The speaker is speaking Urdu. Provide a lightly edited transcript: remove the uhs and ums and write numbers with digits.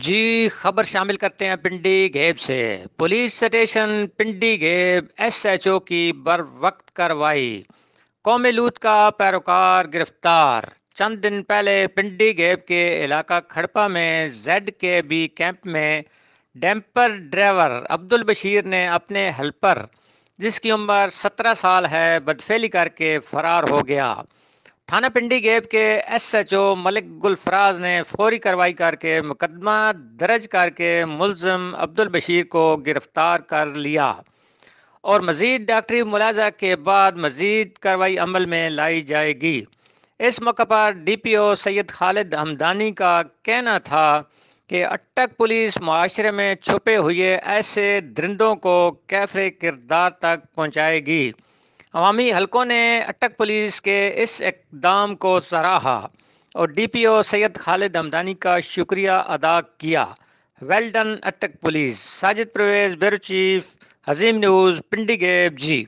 جی خبر شامل کرتے ہیں پنڈی گھیب سے۔ Police station Pindi Gheb S H O کی بر وقت کارروائی، قوم لوٹ کا پیروکار گرفتار۔ چند دن پہلے پنڈی گھیب کے علاقہ کھڑپا میں زیڈ کے بی کیمپ میں ڈیمپر ڈرائیور عبدالبشیر نے اپنے ہیلپر جس کی عمر 17 سال ہے بدفعلی کر کے فرار ہو گیا۔ تھانہ پنڈی گھیب کے ایس ایچ او ملک گل فراز نے فوری کارروائی کر کے مقدمہ درج کر کے ملزم عبدالبشیر کو گرفتار کر لیا اور مزید ڈاکٹری ملاحظہ کے بعد مزید کارروائی عمل میں لائی جائے گی۔ اس موقع پر ڈی پی او سید خالد ہمدانی کا کہنا تھا کہ اٹک پولیس معاشرے میں چھپے ہوئے ایسے درندوں کو کیفر کردار تک پہنچائے گی۔ عوامی حلقوں نے اٹک پولیس کے اس اقدام کو سراہا اور ڈی پی او سید خالد ہمدانی کا شکریہ ادا کیا۔ Well done Attock police. Sajid Pervez, bureau chief, Azeem news, Pindi Gheb. جی